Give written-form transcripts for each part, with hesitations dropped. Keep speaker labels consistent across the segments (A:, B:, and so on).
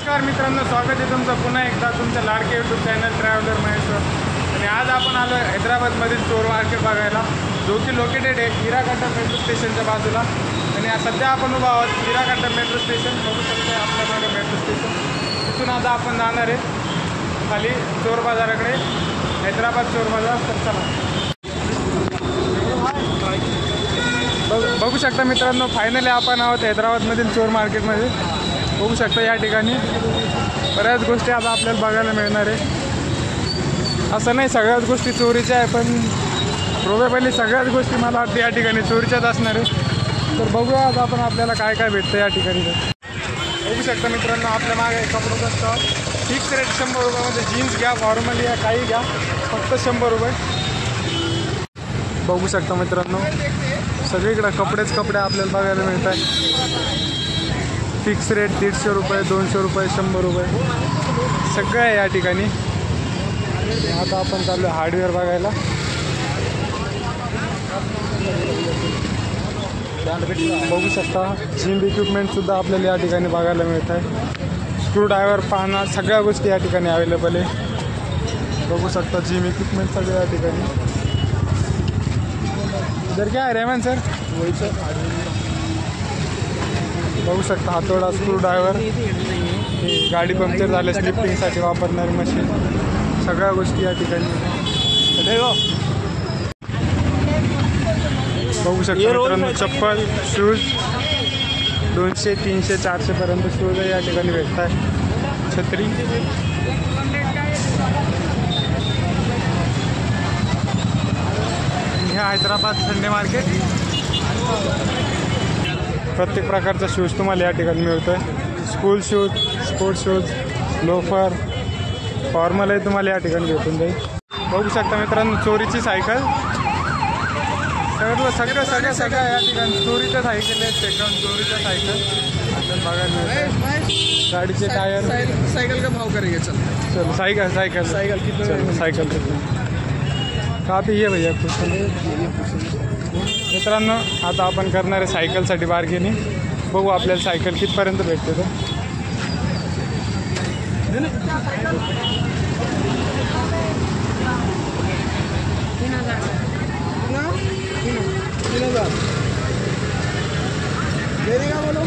A: नमस्कार मित्रांनो, स्वागत आहे तुमचं पुन्हा एकदा तुमच्या लाडके यूट्यूब चॅनल ट्रॅव्हलर महेश्वर. आणि आज आपण आलो हैदराबादमधील चोर मार्केट बघायला, जो की लोकेटेड आहे हिराकंठा मेट्रो स्टेशनच्या बाजूला. आणि सध्या आपण उभा आहोत हिराकंठा मेट्रो स्टेशन. बघू शकता आपल्याकडे मेट्रो स्टेशन. तिथून आता आपण जाणार आहे खाली चोर बाजाराकडे, हैदराबाद चोर बाजार. तर चला बघू शकता मित्रांनो, फायनली आपण आहोत हैदराबादमधील चोर मार्केटमध्ये. बघू शकता या ठिकाणी बऱ्याच गोष्टी आता आपल्याला बघायला मिळणार आहे. असं नाही सगळ्याच गोष्टी चोरीच्या आहे, पण प्रोबेबली सगळ्याच गोष्टी मला वाटतं या ठिकाणी चोरीच्याच असणार आहे. तर बघूया आज आपण आपल्याला काय काय भेटतं या ठिकाणी. बघू शकता मित्रांनो, आपल्या मागे कपड्याचा स्टॉल. फिक्स रेट 100 रुपयामध्ये जीन्स घ्या, फॉर्मली या काही घ्या, फक्त 100 रुपये. बघू शकता मित्रांनो, सगळीकडे कपडे आपल्याला बघायला मिळत आहे. फिक्स रेट 150 रुपये, 200 रुपये, 100 रुपये सगळं आहे या ठिकाणी. आता आपण चालू आहे हार्डवेअर बघायला. बघू शकता जिम इक्विपमेंटसुद्धा आपल्याला या ठिकाणी बघायला मिळत आहे. स्क्रूड्रायव्हर, पाहणं, सगळ्या गोष्टी या ठिकाणी अवेलेबल आहे. बघू शकता जिम इक्विपमेंट सगळे या ठिकाणी. इधर क्या है रेमन सर? वही सर. बघू शकता हातोडा, स्क्रूड्रायव्हर, गाडी पंक्चर झाल्यास लिफ्टिंगसाठी वापरणारी मशीन, सगळ्या गोष्टी या ठिकाणी. बघू शकता मित्रांनो, चप्पल, शूज 200, 300, 400 पर्यंत शूज या ठिकाणी भेटत आहे. छत्री, हे हैदराबाद संडे मार्केट. प्रत्येक प्रकारचा शूज तुम्हाला या ठिकाणी मिळतो आहे. School shoes, sports shoes, loafer, फॉर्मलही तुम्हाला या ठिकाणी भेटून जाईल. बघू शकता मित्रांनो, चोरीची सायकल, सगळं या ठिकाणी चोरीच्या सायकल आहेत. सेकंड चोरीच्या सायकल आपल्याला बघायला मिळतं. गाडीचे टायर.
B: सायकल का भाव करेंगे? चलो
A: सायकल सायकल काफी ये भैया खुश. मित्रांनो, आता आपण करणार आहे सायकलसाठी बार्गेनिंग. बघू आपल्याला सायकल कितपर्यंत भेटते. तर
B: 3,000 देने का बोलो.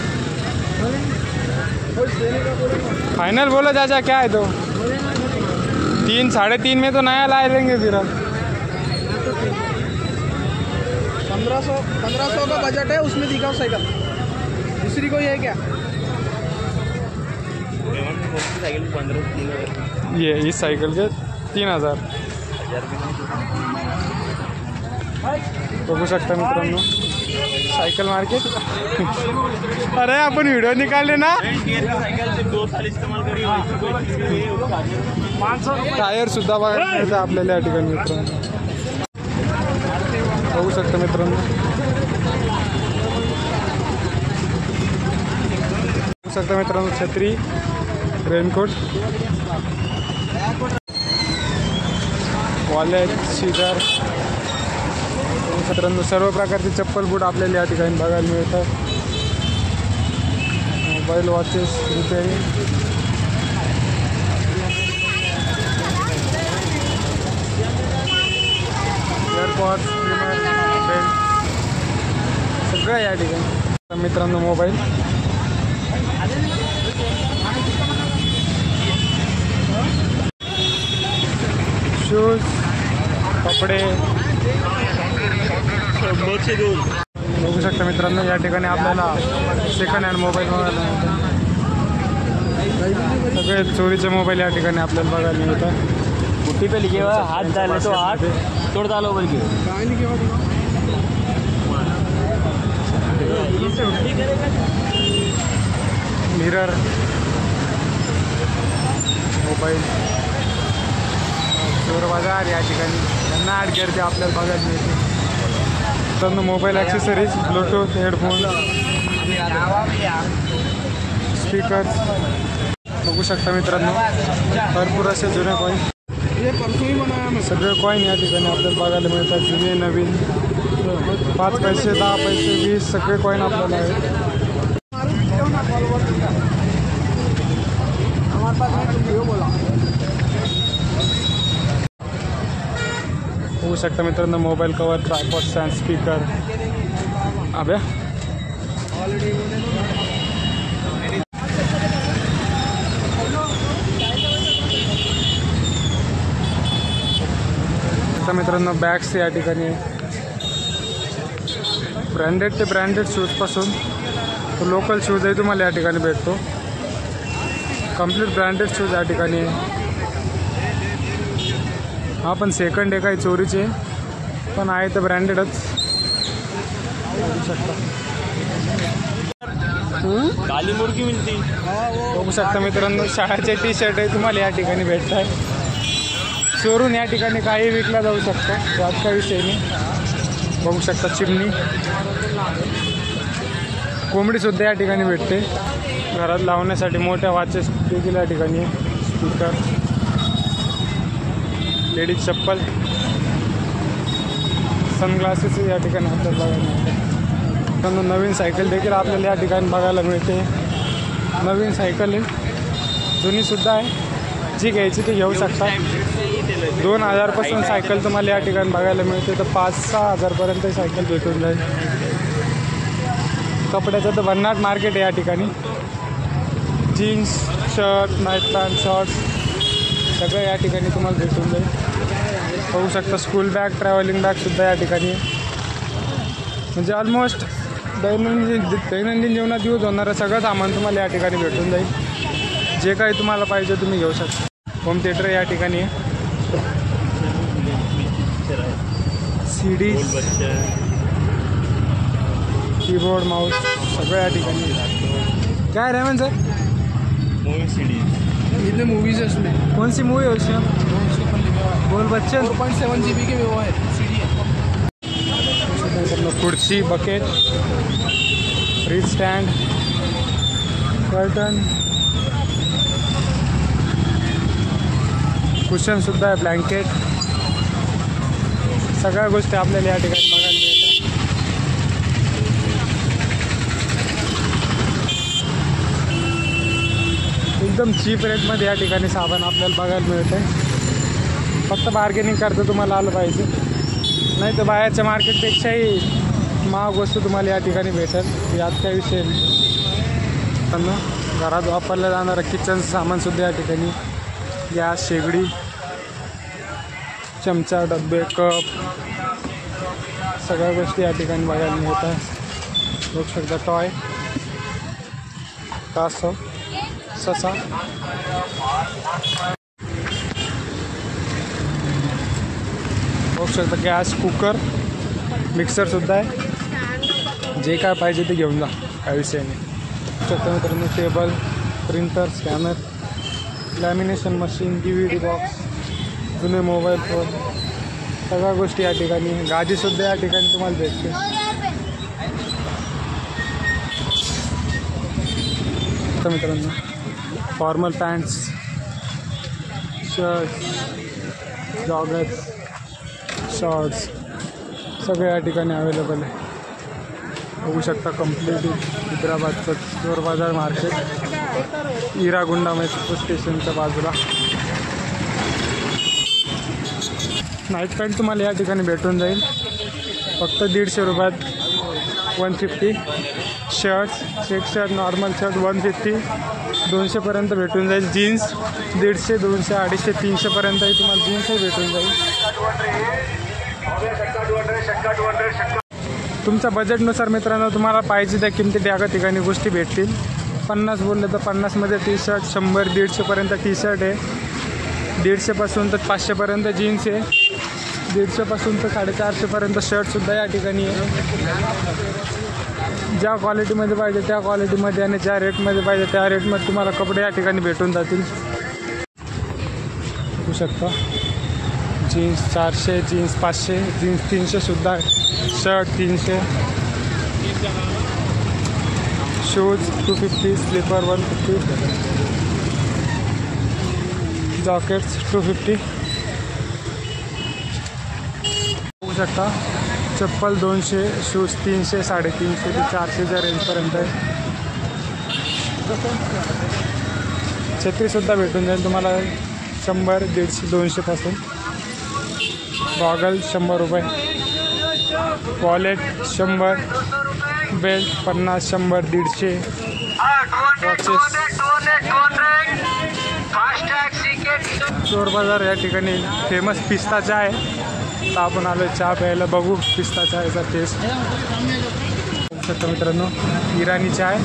A: फाइनल बोलो चाचा, क्या है तो 3, 3.5 में तो नया ला लेंगे फिर.
B: 1500 का बजट है, उसमें दिखाओ साइकिल. दूसरी कोई है क्या?
A: ये इस साइकिल के 3,000. बघू शकता मित्रांनो, सायकल मार्केट. अरे आपण व्हिडिओ निकालले ना. टायर सुद्धा बघायला मिळतं आपल्याला या ठिकाणी मित्रांनो. बघू शकता मित्रांनो, बघू शकता मित्रांनो, छत्री, रेनकोट, वॉलेट, सीझर. मित्रांनो, सर्व प्रकारचे चप्पल बूट आपल्याला या ठिकाणी बघायला मिळतात. Mobile, watches, repairing, AirPods, belt सगळं या ठिकाणी. मित्रांनो, मोबाईल, शूज, कपडे. बघू शकता मित्रांनो, या ठिकाणी आपल्याला सेकंड हँड मोबाईल बघायला मिळतात. सगळे चोरीचे मोबाईल या ठिकाणी आपल्याला बघायला मिळतात.
C: मुट्ठी पे लिखे हुआ हाथ डाले तो हाथ तोड़ डालो बोल के.
A: मिरर, मोबाईल, चोर बाजार या ठिकाणी त्यांना ॲड करते आपल्याला बघायला मिळते. तर mobile accessories, Bluetooth, headphone, speakers. बघू शकता मित्रांनो, भरपूर असे जुने कॉईन, सगळे कॉईन या ठिकाणी आपल्याला बघायला मिळतात. जुने, नवीन, 5 पैसे, 10 पैसे, 20 सगळे कॉईन आपल्याला आहेत.
B: 4-5 मिनट तुम व्हिडिओ बोला.
A: होऊ शकतं मित्रांनो mobile cover, tripod stand, speaker. अभ्या आता मित्रांनो बॅग्स या ठिकाणी ब्रँडेड ते ब्रँडेड शूजपासून तो लोकल शूजही तुम्हाला या ठिकाणी भेटतो. कम्प्लीट ब्रँडेड शूज या ठिकाणी हा पण सेकंड आहे, काही चोरीचे पण आहे तर ब्रँडेडच बघू शकता.
C: काली मुर्गी मिळते.
A: बघू शकता मित्रांनो शाळेचे टी शर्ट आहे तुम्हाला या ठिकाणी भेटत आहे. चोरून या ठिकाणी काही विकला जाऊ शकतं, यात काही विषय नाही. बघू शकता चिमणी, कोंबडीसुद्धा या ठिकाणी भेटते. घरात लावण्यासाठी मोठ्या वॉचेस देखील या ठिकाणी, स्पीकर, लेडीज चप्पल, सनग्लासेस या ठिकाणी आपल्याला बघायला मिळते. नवीन सायकल देखील आपल्याला या ठिकाणी बघायला मिळते. नवीन सायकल आहे, जुनीसुद्धा आहे, जी घ्यायची ती घेऊ शकता. 2000पासून सायकल तुम्हाला या ठिकाणी बघायला मिळते तर 5-6 हजारपर्यंत सायकल भेटून जाईल. कपड्याचं तर भन्नाट मार्केट आहे या ठिकाणी. Jeans, shirt, night pant, shorts सगळं या ठिकाणी तुम्हाला भेटून जाईल. होऊ शकतं स्कूल बॅग, ट्रॅव्हलिंग बॅगसुद्धा या ठिकाणी, म्हणजे ऑलमोस्ट दैनंदिन जीवनात यूज होणारं सगळं सामान तुम्हाला या ठिकाणी भेटून जाईल. जे काही तुम्हाला पाहिजे तुम्ही घेऊ शकता. होम थिएटर या ठिकाणी आहे. CD, कीबोर्ड, माउस सगळं या ठिकाणी. काय रेमन सर?
C: Movie CD.
B: इतने मूवीज है उसमें.
A: कौन सी मूवी है उसमें? बोल बच्चन.
B: 4.7 GB के वो है CD है.
A: खुर्ची, बकेट, फ्रीज स्टँड, कर्टन, कुशनसुद्धा आहे, ब्लँकेट, सगळ्या गोष्टी आपल्याला या ठिकाणी बघायला मिळतात. एकदम चीप रेटमध्ये या ठिकाणी साबण आपल्याला बघायला मिळतं आहे. फक्त बार्गेनिंग करता तुम्हाला आलं पाहिजे, नाही तर बाहेरच्या मार्केटपेक्षाही महाग वस्तू तुम्हाला या ठिकाणी भेटेल, यात काही विषय नाही. घरात वापरलं जाणारं किचनचं सामानसुद्धा या ठिकाणी, गॅस, शेगडी, चमचा, डब्बे, कप सगळ्या गोष्टी या ठिकाणी बघायला मिळतात. बघू शकता टॉय, कासव, ससा, बघू शकता गॅस, कुकर, मिक्सरसुद्धा आहे. जे काय पाहिजे ते घेऊन जा, काही विषय नाही. बघू शकता मित्रांनो table, printer, scanner, lamination machine, DVD box, जुने मोबाईल फोन, सगळ्या गोष्टी या ठिकाणी. गादीसुद्धा या ठिकाणी तुम्हाला भेटते. तर मित्रांनो formal pants, shirts, joggers, shorts सगळे या ठिकाणी अवेलेबल आहे. बघू शकता कम्प्लीट हैदराबादचं चोर बाजार मार्केट, इरागुंडा मेट्रो स्टेशनच्या बाजूला. नाईट पॅन्ट तुम्हाला या ठिकाणी भेटून जाईल फक्त 150 रुपयात. 150 shirts, check shirt, normal shirt 150, 200पर्यंत भेटून जाईल. जीन्स 150, 200, 250, 300पर्यंतही तुम्हाला जीन्सही भेटून जाईल. तुमच्या बजेटनुसार मित्रांनो तुम्हाला पाहिजे त्या किमती त्या ठिकाणी गोष्टी भेटतील. 50 बोलले तर 50मध्ये टी शर्ट, 100, 150पर्यंत टी शर्ट आहे. 150पासून तर 500पर्यंत जीन्स आहे. 150पासून तर 450पर्यंत शर्टसुद्धा या ठिकाणी आहे. ज्या क्वालिटीमध्ये पाहिजे त्या क्वालिटीमध्ये आणि ज्या रेटमध्ये पाहिजे त्या रेटमध्ये तुम्हाला कपडे या ठिकाणी भेटून जातील. बघू शकता जीन्स 400, जीन्स 500, जीन्स 300सुद्धा आहे. Shirt 300, shoes 250, slipper 150, jackets 250. बघू शकता चप्पल 200, शूज 300, 350 ते 400च्या रेंजपर्यंत आहे. छत्रीसुद्धा भेटून जाईल तुम्हाला 100, 150, 200 पासून. गॉगल 100 रुपये, वॉलेट 100, बेल्ट 50, 100, 150, वॉचेस. चोर बाजार या ठिकाणी फेमस पिस्ता चहा आहे. तर आपण आलो चहा प्यायला, बघू पिस्ता चहाचा टेस्ट. बघू शकता मित्रांनो, इराणी चहा आहे.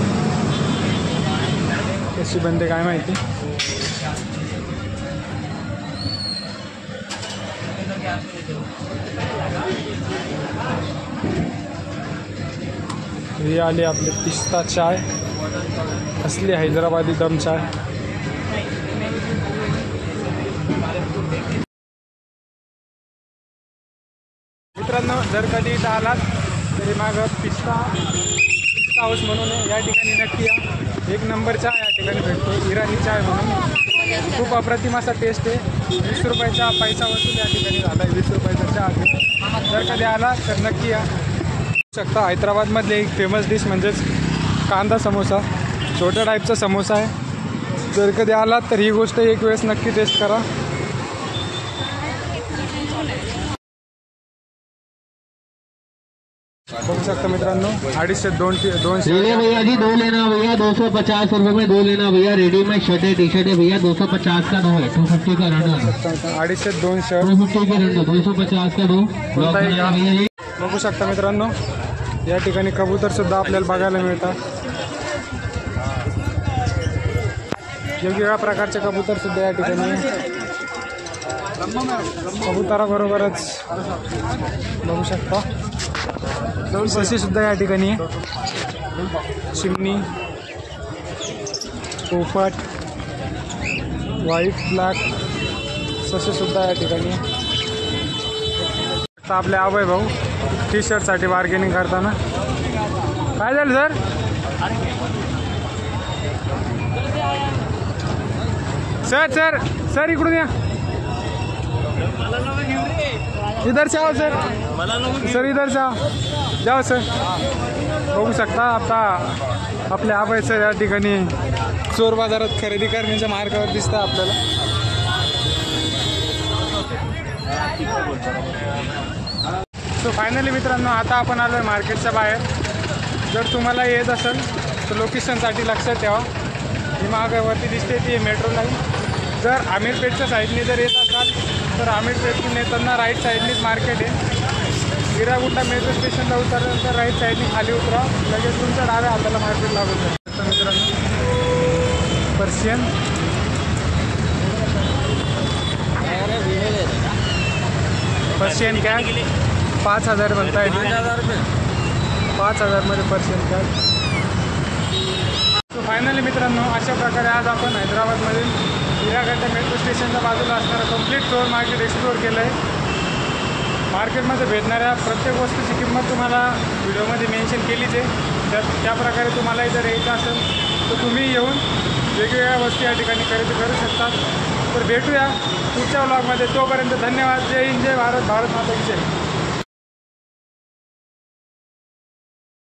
A: कशी बनते काय माहिती. ही आली आपली पिस्ता चाय, असली हैदराबादी दम चाय. मित्रांनो, जर कधी इथं आलात तरी मागं पिस्ता हाऊस म्हणून आहे, या ठिकाणी नक्की या. 1 नंबर चहा या ठिकाणी भेटतो, इराणी चाय म्हणून. खूप अप्रतिम असा टेस्ट आहे. 20 रुपयाचा पैसा वसूल या ठिकाणी झाला आहे. 20 रुपयाचा चहा आहे. जर कधी आला तर नक्की या. शकता हैदराबादमधले एक फेमस डिश म्हणजेच कांदा समोसा. छोट्या टाईपचा समोसा आहे. जर कधी आलात तर ही गोष्ट एक वेळेस नक्की टेस्ट करा. बघू शकता मित्रांनो, 250, 200.
D: भैया जी 2 लेना भैया, 250 रुपये में 2 लेना भैया. रेडीमेड शर्ट है, टी शर्ट है भैया. 250 का 2 है, 250 का रंडा.
A: 250, 2 शर्ट,
D: 250 का रंडा, 250 का 2. भैया जी
A: बघू शकता मित्रांनो, या ठिकाणी कबूतर सुद्धा आपल्याला बघायला मिळतात. वेगवेगळ्या प्रकारचे कबूतर सुद्धा या ठिकाणी. कबुतराबरोबरच बघू शकता सशी सुद्धा या ठिकाणी आहे. चिमणी, पोपट, व्हाईट ब्लॅक सशी सुद्धा या ठिकाणी आहे. आता आपले अभय भाऊ टी शर्टसाठी बार्गेनिंग करताना. काय झालं सर? सर सर सर इकडून या. इधर से आओ सर. सर इधर से आओ. जाओ सर. बघू शकता आता आपले अभय सर या ठिकाणी चोर बाजारात खरेदी करण्याच्या मार्गावर दिसतं आपल्याला. सो फायनली मित्रांनो, आता आपण आलो आहे मार्केटच्या बाहेर. जर तुम्हाला येत असेल तर लोकेशनसाठी लक्षात ठेवा. ही मागावरती दिसते ती मेट्रो लाईन. जर आमिरपेठच्या साईडने जर येत असाल तर आमिरपेठून येताना राईट साईडनीच मार्केट आहे. हिरागुंडा मेट्रो स्टेशनला उतरल्यानंतर राईट साईडनी खाली उतरा, लगेच तुमच्या डाव्या हाताला मार्केट लागून जातं. मित्रांनो, पर्शियन कॅट 5000 म्हणता येते. 5000मध्ये पर्शियन कॅट. सो फायनली मित्रांनो, अशा प्रकारे आज आपण हैदराबादमधील हिरागंडा मेट्रो स्टेशनच्या बाजूला असणारं कंप्लीट चोर मार्केट एक्सप्लोअर केलं आहे. मार्केटमध्ये भेटणाऱ्या प्रत्येक वस्तूची किंमत तुम्हाला व्हिडिओमध्ये मेन्शन केलीच आहे. त्याप्रकारे तुम्हालाही जर यायचं असेल तर तुम्ही येऊन वेगवेगळ्या वस्तू या ठिकाणी खरेदी करू शकतात. तर भेटूया पुढच्या व्लॉगमध्ये. तोपर्यंत धन्यवाद. जय हिंद, जय भारत, भारत माता की जय.